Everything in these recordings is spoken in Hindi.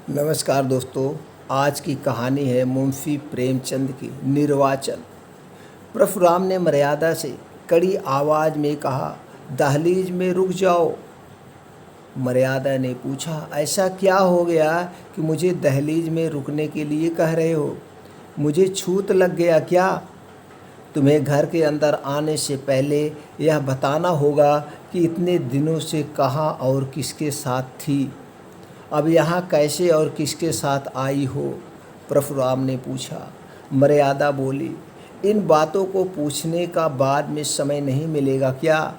नमस्कार दोस्तों। आज की कहानी है मुंशी प्रेमचंद की निर्वाचन। परशुराम ने मर्यादा से कड़ी आवाज़ में कहा, दहलीज में रुक जाओ। मर्यादा ने पूछा, ऐसा क्या हो गया कि मुझे दहलीज में रुकने के लिए कह रहे हो? मुझे छूत लग गया क्या? तुम्हें घर के अंदर आने से पहले यह बताना होगा कि इतने दिनों से कहाँ और किसके साथ थी। अब यहाँ कैसे और किसके साथ आई हो? परशुराम ने पूछा। मर्यादा बोली, इन बातों को पूछने का बाद में समय नहीं मिलेगा क्या?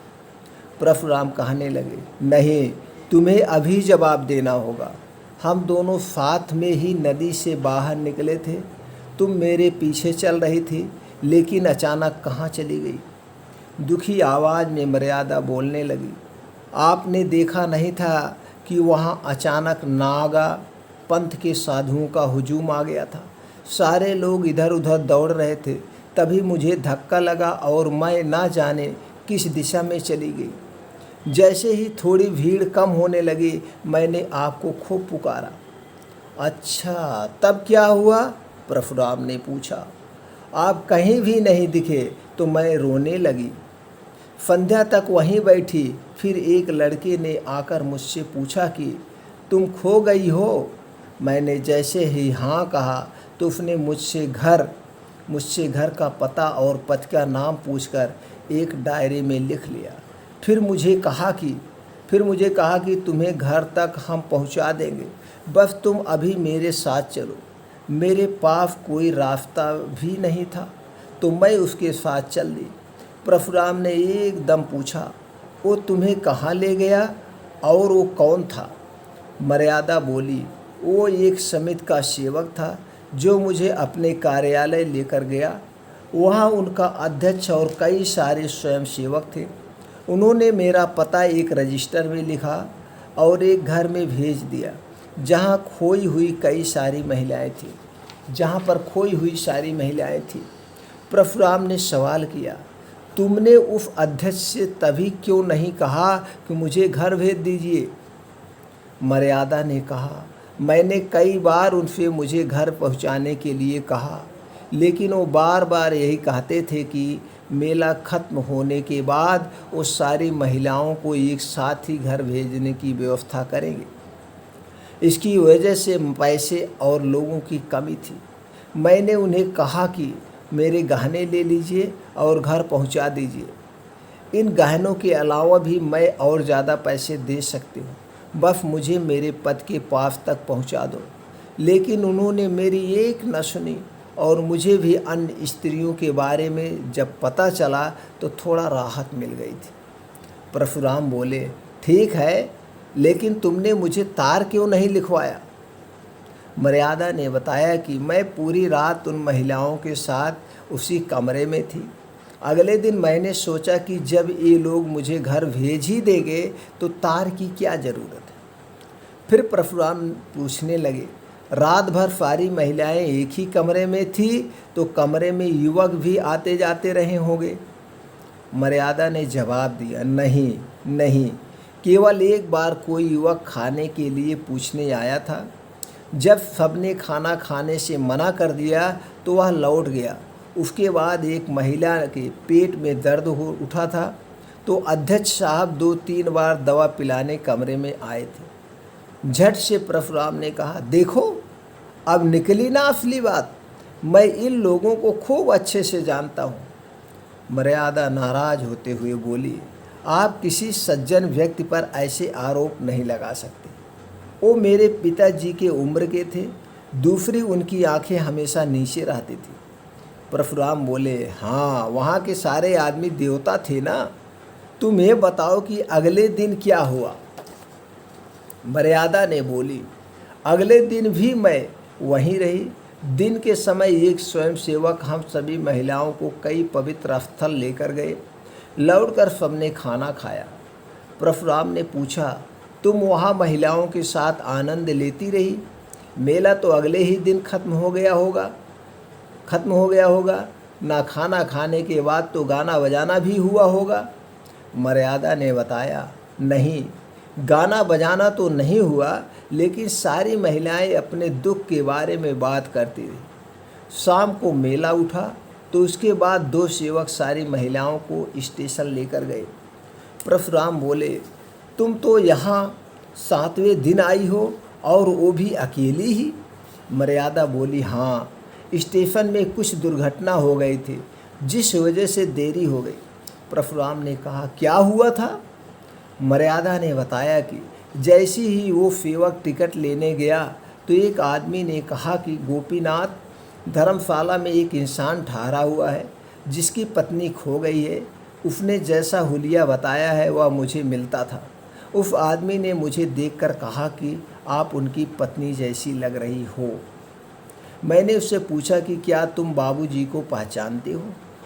परशुराम कहने लगे, नहीं, तुम्हें अभी जवाब देना होगा। हम दोनों साथ में ही नदी से बाहर निकले थे। तुम मेरे पीछे चल रही थी, लेकिन अचानक कहाँ चली गई? दुखी आवाज़ में मर्यादा बोलने लगी, आपने देखा नहीं था कि वहाँ अचानक नागा पंथ के साधुओं का हुजूम आ गया था। सारे लोग इधर उधर दौड़ रहे थे। तभी मुझे धक्का लगा और मैं ना जाने किस दिशा में चली गई। जैसे ही थोड़ी भीड़ कम होने लगी, मैंने आपको खूब पुकारा। अच्छा, तब क्या हुआ? परशुराम ने पूछा। आप कहीं भी नहीं दिखे तो मैं रोने लगी। संध्या तक वहीं बैठी। फिर एक लड़के ने आकर मुझसे पूछा कि तुम खो गई हो। मैंने जैसे ही हाँ कहा तो उसने मुझसे घर का पता और पथ का नाम पूछकर एक डायरी में लिख लिया। फिर मुझे कहा कि तुम्हें घर तक हम पहुंचा देंगे, बस तुम अभी मेरे साथ चलो। मेरे पास कोई रास्ता भी नहीं था तो मैं उसके साथ चल दी। परशुराम ने एकदम पूछा, वो तुम्हें कहाँ ले गया और वो कौन था? मर्यादा बोली, वो एक समिति का सेवक था जो मुझे अपने कार्यालय लेकर गया। वहाँ उनका अध्यक्ष और कई सारे स्वयंसेवक थे। उन्होंने मेरा पता एक रजिस्टर में लिखा और एक घर में भेज दिया जहाँ पर खोई हुई सारी महिलाएं थीं। परशुराम ने सवाल किया, तुमने उस अध्यक्ष से तभी क्यों नहीं कहा कि मुझे घर भेज दीजिए? मर्यादा ने कहा, मैंने कई बार उनसे मुझे घर पहुंचाने के लिए कहा, लेकिन वो बार बार यही कहते थे कि मेला खत्म होने के बाद वो सारी महिलाओं को एक साथ ही घर भेजने की व्यवस्था करेंगे। इसकी वजह से पैसे और लोगों की कमी थी। मैंने उन्हें कहा कि मेरे गहने ले लीजिए और घर पहुंचा दीजिए। इन गहनों के अलावा भी मैं और ज़्यादा पैसे दे सकती हूँ, बस मुझे मेरे पति के पास तक पहुंचा दो। लेकिन उन्होंने मेरी एक न सुनी और मुझे भी अन्य स्त्रियों के बारे में जब पता चला तो थोड़ा राहत मिल गई थी। परशुराम बोले, ठीक है, लेकिन तुमने मुझे तार क्यों नहीं लिखवाया? मर्यादा ने बताया कि मैं पूरी रात उन महिलाओं के साथ उसी कमरे में थी। अगले दिन मैंने सोचा कि जब ये लोग मुझे घर भेज ही देंगे तो तार की क्या ज़रूरत है। फिर परशुराम पूछने लगे, रात भर सारी महिलाएं एक ही कमरे में थी तो कमरे में युवक भी आते जाते रहे होंगे? मर्यादा ने जवाब दिया, नहीं, केवल एक बार कोई युवक खाने के लिए पूछने आया था। जब सबने खाना खाने से मना कर दिया तो वह लौट गया। उसके बाद एक महिला के पेट में दर्द हो उठा था तो अध्यक्ष साहब 2-3 बार दवा पिलाने कमरे में आए थे। झट से परशुराम ने कहा, देखो, अब निकली ना असली बात। मैं इन लोगों को खूब अच्छे से जानता हूँ। मर्यादा नाराज होते हुए बोली, आप किसी सज्जन व्यक्ति पर ऐसे आरोप नहीं लगा सकते। वो मेरे पिताजी के उम्र के थे। दूसरी, उनकी आंखें हमेशा नीचे रहती थी। परशुराम बोले, हाँ, वहाँ के सारे आदमी देवता थे ना। तुम ये बताओ कि अगले दिन क्या हुआ? मर्यादा ने बोली, अगले दिन भी मैं वहीं रही। दिन के समय एक स्वयंसेवक हम सभी महिलाओं को कई पवित्र स्थल लेकर गए। लौटकर सबने खाना खाया। परशुराम ने पूछा, तुम वहाँ महिलाओं के साथ आनंद लेती रही? मेला तो अगले ही दिन खत्म हो गया होगा। ना खाना खाने के बाद तो गाना बजाना भी हुआ होगा। मर्यादा ने बताया, नहीं, गाना बजाना तो नहीं हुआ, लेकिन सारी महिलाएं अपने दुख के बारे में बात करती रही। शाम को मेला उठा तो उसके बाद 2 सेवक सारी महिलाओं को स्टेशन लेकर गए। परशुराम बोले, तुम तो यहाँ 7वें दिन आई हो और वो भी अकेली ही? मर्यादा बोली, हाँ, स्टेशन में कुछ दुर्घटना हो गई थी जिस वजह से देरी हो गई। परशुराम ने कहा, क्या हुआ था? मर्यादा ने बताया कि जैसे ही वो सेवक टिकट लेने गया तो एक आदमी ने कहा कि गोपीनाथ, धर्मशाला में एक इंसान ठहरा हुआ है जिसकी पत्नी खो गई है। उसने जैसा हुलिया बताया है वह मुझे मिलता था। उस आदमी ने मुझे देखकर कहा कि आप उनकी पत्नी जैसी लग रही हो। मैंने उससे पूछा कि क्या तुम बाबूजी को पहचानते हो?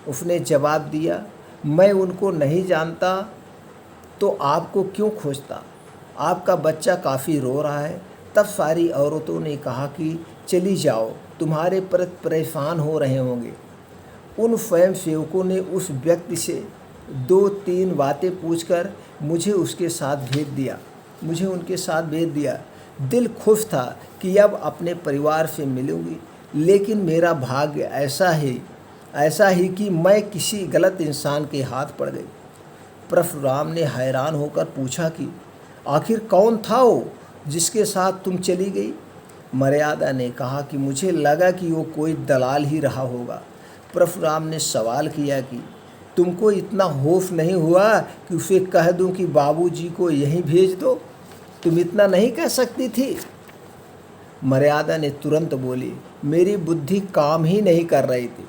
उसने जवाब दिया, मैं उनको नहीं जानता तो आपको क्यों खोजता? आपका बच्चा काफ़ी रो रहा है। तब सारी औरतों ने कहा कि चली जाओ, तुम्हारे पर परेशान हो रहे होंगे। उन स्वयं सेवकों ने उस व्यक्ति से 2-3 बातें पूछकर मुझे उनके साथ भेज दिया। दिल खुश था कि अब अपने परिवार से मिलूंगी, लेकिन मेरा भाग्य ऐसा ही कि मैं किसी गलत इंसान के हाथ पड़ गई। परशुराम ने हैरान होकर पूछा कि आखिर कौन था वो जिसके साथ तुम चली गई? मर्यादा ने कहा कि मुझे लगा कि वो कोई दलाल ही रहा होगा। परशुराम ने सवाल किया कि तुमको इतना होश नहीं हुआ कि उसे कह दूं कि बाबूजी को यहीं भेज दो? तुम इतना नहीं कह सकती थी? मर्यादा ने तुरंत बोली, मेरी बुद्धि काम ही नहीं कर रही थी।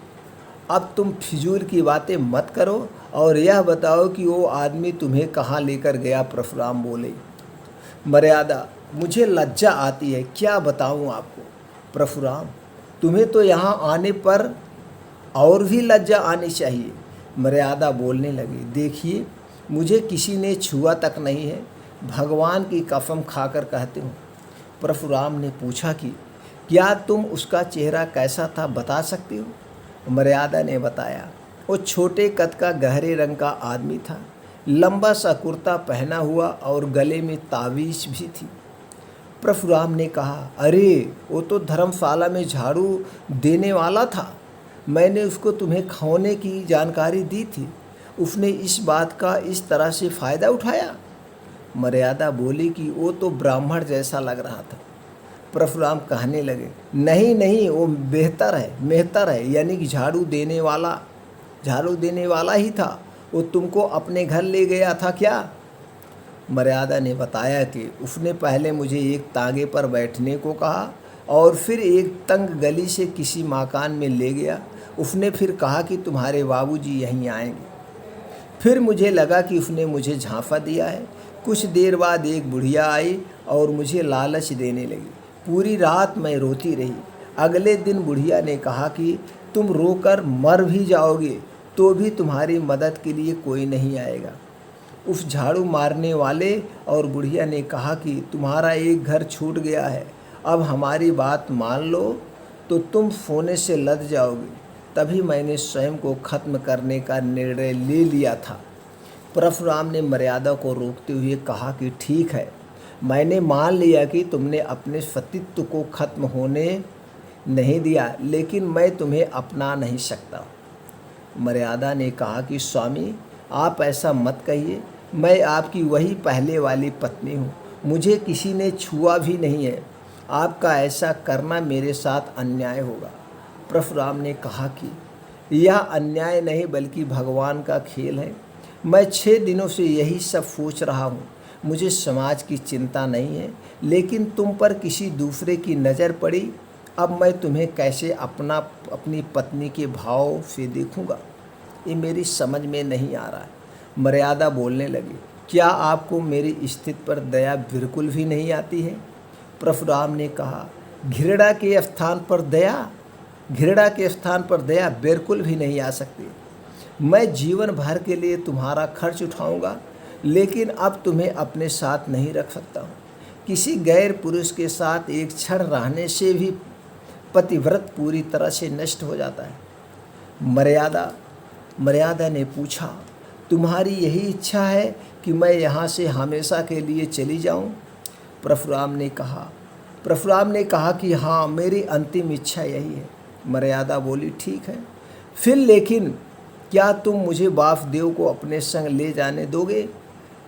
अब तुम फिजूल की बातें मत करो और यह बताओ कि वो आदमी तुम्हें कहाँ लेकर गया? परशुराम बोले। मर्यादा, मुझे लज्जा आती है, क्या बताऊँ आपको? परशुराम, तुम्हें तो यहाँ आने पर और भी लज्जा आनी चाहिए। मर्यादा बोलने लगी, देखिए, मुझे किसी ने छुआ तक नहीं है, भगवान की कसम खाकर कहते हूँ। परशुराम ने पूछा कि क्या तुम उसका चेहरा कैसा था बता सकती हो? मर्यादा ने बताया, वो छोटे कद का गहरे रंग का आदमी था, लंबा सा कुर्ता पहना हुआ और गले में तावीज़ भी थी। परशुराम ने कहा, अरे वो तो धर्मशाला में झाड़ू देने वाला था। मैंने उसको तुम्हें खोने की जानकारी दी थी, उसने इस बात का इस तरह से फ़ायदा उठाया? मर्यादा बोली कि वो तो ब्राह्मण जैसा लग रहा था। परशुराम कहने लगे, नहीं, वो मेहतर है, यानी कि झाड़ू देने वाला ही था। वो तुमको अपने घर ले गया था क्या? मर्यादा ने बताया कि उसने पहले मुझे एक तांगे पर बैठने को कहा और फिर एक तंग गली से किसी मकान में ले गया। उसने फिर कहा कि तुम्हारे बाबूजी यहीं आएंगे। फिर मुझे लगा कि उसने मुझे झांसा दिया है। कुछ देर बाद एक बुढ़िया आई और मुझे लालच देने लगी। पूरी रात मैं रोती रही। अगले दिन बुढ़िया ने कहा कि तुम रोकर मर भी जाओगे तो भी तुम्हारी मदद के लिए कोई नहीं आएगा। उस झाड़ू मारने वाले और बुढ़िया ने कहा कि तुम्हारा एक घर छूट गया है, अब हमारी बात मान लो तो तुम सोने से लद जाओगे। तभी मैंने स्वयं को खत्म करने का निर्णय ले लिया था। परशुराम ने मर्यादा को रोकते हुए कहा कि ठीक है, मैंने मान लिया कि तुमने अपने सतीत्व को खत्म होने नहीं दिया, लेकिन मैं तुम्हें अपना नहीं सकता। मर्यादा ने कहा कि स्वामी, आप ऐसा मत कहिए, मैं आपकी वही पहले वाली पत्नी हूँ, मुझे किसी ने छुआ भी नहीं है। आपका ऐसा करना मेरे साथ अन्याय होगा। परशुराम ने कहा कि यह अन्याय नहीं बल्कि भगवान का खेल है। मैं 6 दिनों से यही सब सोच रहा हूँ। मुझे समाज की चिंता नहीं है, लेकिन तुम पर किसी दूसरे की नज़र पड़ी। अब मैं तुम्हें कैसे अपनी पत्नी के भाव से देखूँगा, ये मेरी समझ में नहीं आ रहा है। मर्यादा बोलने लगी, क्या आपको मेरी स्थिति पर दया बिल्कुल भी नहीं आती है? परशुराम ने कहा, घृणा के स्थान पर दया बिल्कुल भी नहीं आ सकती। मैं जीवन भर के लिए तुम्हारा खर्च उठाऊंगा, लेकिन अब तुम्हें अपने साथ नहीं रख सकता हूँ। किसी गैर पुरुष के साथ एक क्षण रहने से भी पतिव्रत पूरी तरह से नष्ट हो जाता है। मर्यादा ने पूछा, तुम्हारी यही इच्छा है कि मैं यहाँ से हमेशा के लिए चली जाऊँ? परशुराम ने कहा कि हाँ, मेरी अंतिम इच्छा यही है। मर्यादा बोली, ठीक है, फिर लेकिन क्या तुम मुझे वासुदेव को अपने संग ले जाने दोगे?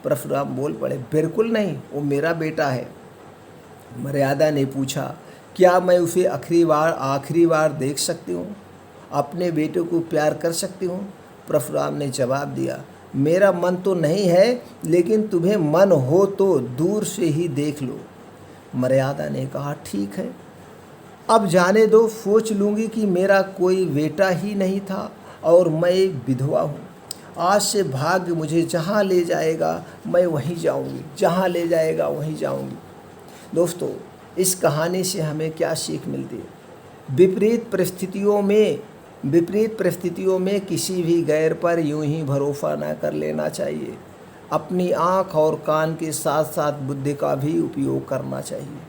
परशुराम बोल पड़े, बिल्कुल नहीं, वो मेरा बेटा है। मर्यादा ने पूछा, क्या मैं उसे आखिरी बार देख सकती हूँ? अपने बेटे को प्यार कर सकती हूँ? परशुराम ने जवाब दिया, मेरा मन तो नहीं है, लेकिन तुम्हें मन हो तो दूर से ही देख लो। मर्यादा ने कहा, ठीक है, अब जाने दो, सोच लूँगी कि मेरा कोई बेटा ही नहीं था और मैं एक विधवा हूँ। आज से भाग्य मुझे जहाँ ले जाएगा मैं वहीं जाऊँगी, जहाँ ले जाएगा वहीं जाऊँगी। दोस्तों, इस कहानी से हमें क्या सीख मिलती है? विपरीत परिस्थितियों में किसी भी गैर पर यूं ही भरोसा ना कर लेना चाहिए। अपनी आँख और कान के साथ साथ बुद्धि का भी उपयोग करना चाहिए।